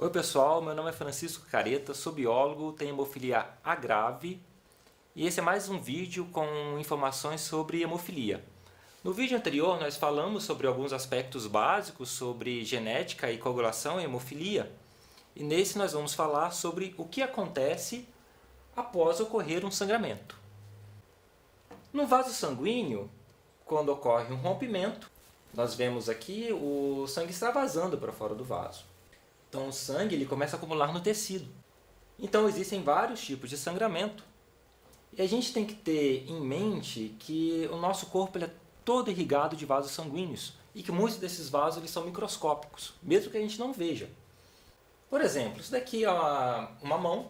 Oi pessoal, meu nome é Francisco Careta, sou biólogo, tenho hemofilia A grave e esse é mais um vídeo com informações sobre hemofilia. No vídeo anterior nós falamos sobre alguns aspectos básicos sobre genética e coagulação em hemofilia e nesse nós vamos falar sobre o que acontece após ocorrer um sangramento. No vaso sanguíneo, quando ocorre um rompimento, nós vemos aqui o sangue extravasando para fora do vaso. Então o sangue ele começa a acumular no tecido. Então existem vários tipos de sangramento. E a gente tem que ter em mente que o nosso corpo ele é todo irrigado de vasos sanguíneos e que muitos desses vasos eles são microscópicos, mesmo que a gente não veja. Por exemplo, isso daqui é uma mão,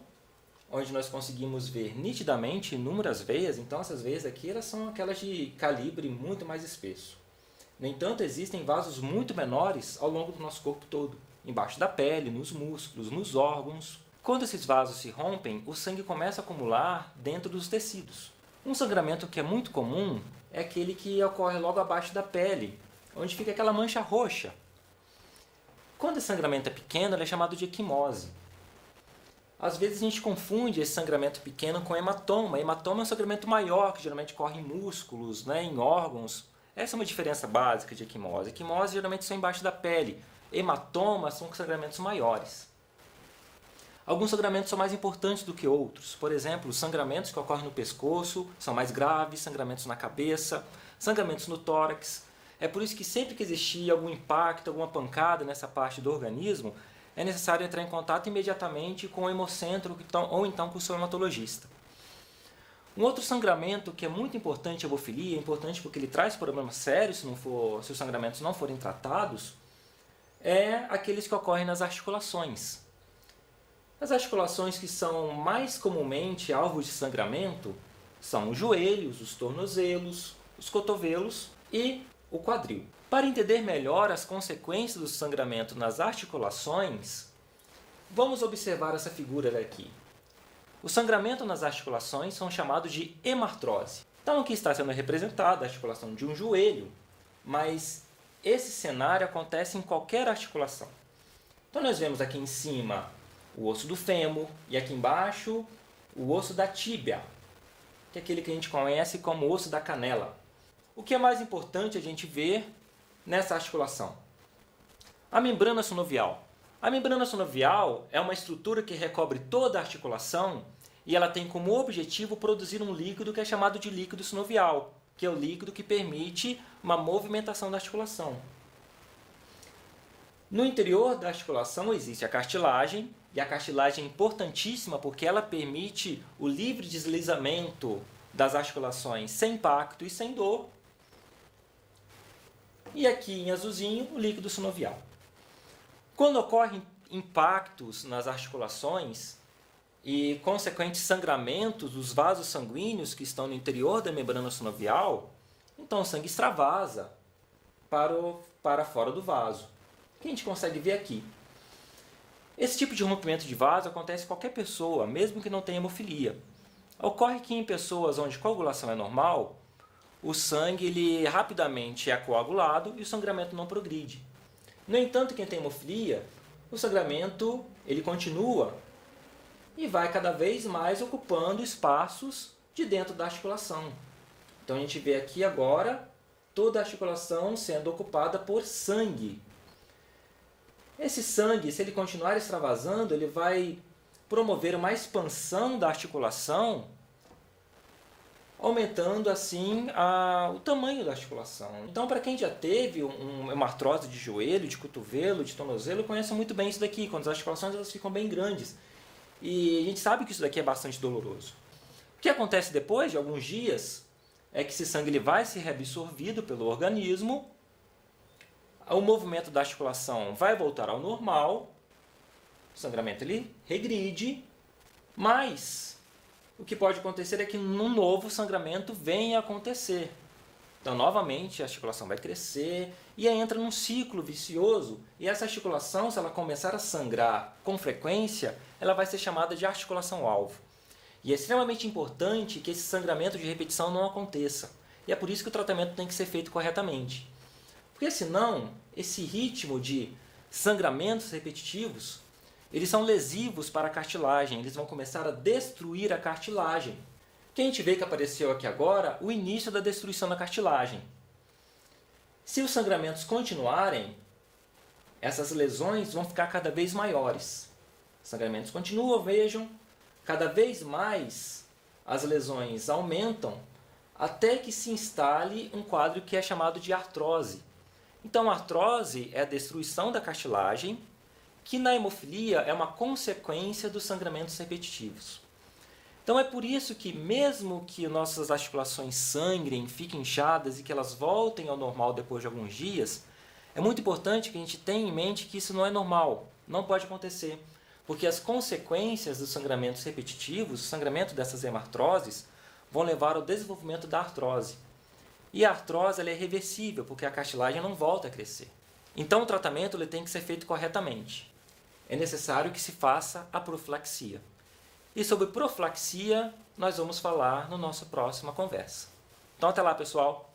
onde nós conseguimos ver nitidamente inúmeras veias. Então essas veias aqui elas são aquelas de calibre muito mais espesso. No entanto, existem vasos muito menores ao longo do nosso corpo todo, embaixo da pele, nos músculos, nos órgãos. Quando esses vasos se rompem, o sangue começa a acumular dentro dos tecidos. Um sangramento que é muito comum é aquele que ocorre logo abaixo da pele, onde fica aquela mancha roxa. Quando esse sangramento é pequeno, ele é chamado de equimose. Às vezes a gente confunde esse sangramento pequeno com hematoma. Hematoma é um sangramento maior, que geralmente corre em músculos, em órgãos. Essa é uma diferença básica de equimose. Equimose geralmente são embaixo da pele. Hematomas são sangramentos maiores. Alguns sangramentos são mais importantes do que outros. Por exemplo, os sangramentos que ocorrem no pescoço são mais graves, sangramentos na cabeça, sangramentos no tórax. É por isso que sempre que existir algum impacto, alguma pancada nessa parte do organismo, é necessário entrar em contato imediatamente com o hemocentro ou então com o seu hematologista. Um outro sangramento que é muito importante em hemofilia, é importante porque ele traz problemas sérios se os sangramentos não forem tratados, é aqueles que ocorrem nas articulações. As articulações que são mais comumente alvos de sangramento são os joelhos, os tornozelos, os cotovelos e o quadril. Para entender melhor as consequências do sangramento nas articulações, vamos observar essa figura aqui. O sangramento nas articulações são chamados de hemartrose. Então aqui está sendo representada a articulação de um joelho, mas esse cenário acontece em qualquer articulação. Então nós vemos aqui em cima o osso do fêmur e aqui embaixo o osso da tíbia, que é aquele que a gente conhece como osso da canela. O que é mais importante a gente ver nessa articulação? A membrana sinovial. A membrana sinovial é uma estrutura que recobre toda a articulação e ela tem como objetivo produzir um líquido que é chamado de líquido sinovial, que é o líquido que permite uma movimentação da articulação. No interior da articulação existe a cartilagem, e a cartilagem é importantíssima porque ela permite o livre deslizamento das articulações sem impacto e sem dor. E aqui em azulzinho, o líquido sinovial. Quando ocorrem impactos nas articulações e consequentes sangramentos dos vasos sanguíneos que estão no interior da membrana sinovial, então o sangue extravasa para fora do vaso, que a gente consegue ver aqui. Esse tipo de rompimento de vaso acontece em qualquer pessoa, mesmo que não tenha hemofilia. Ocorre que em pessoas onde coagulação é normal, o sangue ele rapidamente é coagulado e o sangramento não progride. No entanto, quem tem hemofilia, o sangramento ele continua e vai cada vez mais ocupando espaços de dentro da articulação. Então a gente vê aqui agora toda a articulação sendo ocupada por sangue. Esse sangue, se ele continuar extravasando, ele vai promover uma expansão da articulação, aumentando assim o tamanho da articulação. Então, para quem já teve uma artrose de joelho, de cotovelo, de tornozelo, conhece muito bem isso daqui, quando as articulações elas ficam bem grandes. E a gente sabe que isso daqui é bastante doloroso. O que acontece depois de alguns dias é que esse sangue ele vai ser reabsorvido pelo organismo, o movimento da articulação vai voltar ao normal, o sangramento ele regride, mas o que pode acontecer é que um novo sangramento venha a acontecer. Então, novamente, a articulação vai crescer e aí entra num ciclo vicioso. E essa articulação, se ela começar a sangrar com frequência, ela vai ser chamada de articulação-alvo. E é extremamente importante que esse sangramento de repetição não aconteça. E é por isso que o tratamento tem que ser feito corretamente. Porque senão, esse ritmo de sangramentos repetitivos eles são lesivos para a cartilagem, eles vão começar a destruir a cartilagem. Que a gente vê que apareceu aqui agora o início da destruição da cartilagem. Se os sangramentos continuarem, essas lesões vão ficar cada vez maiores. Os sangramentos continuam, vejam, cada vez mais as lesões aumentam até que se instale um quadro que é chamado de artrose. Então, a artrose é a destruição da cartilagem, que na hemofilia é uma consequência dos sangramentos repetitivos. Então é por isso que mesmo que nossas articulações sangrem, fiquem inchadas e que elas voltem ao normal depois de alguns dias, é muito importante que a gente tenha em mente que isso não é normal, não pode acontecer, porque as consequências dos sangramentos repetitivos, o sangramento dessas hemartroses, vão levar ao desenvolvimento da artrose. E a artrose ela é reversível, porque a cartilagem não volta a crescer. Então o tratamento ele tem que ser feito corretamente. É necessário que se faça a profilaxia. E sobre profilaxia, nós vamos falar na nossa próxima conversa. Então, até lá, pessoal!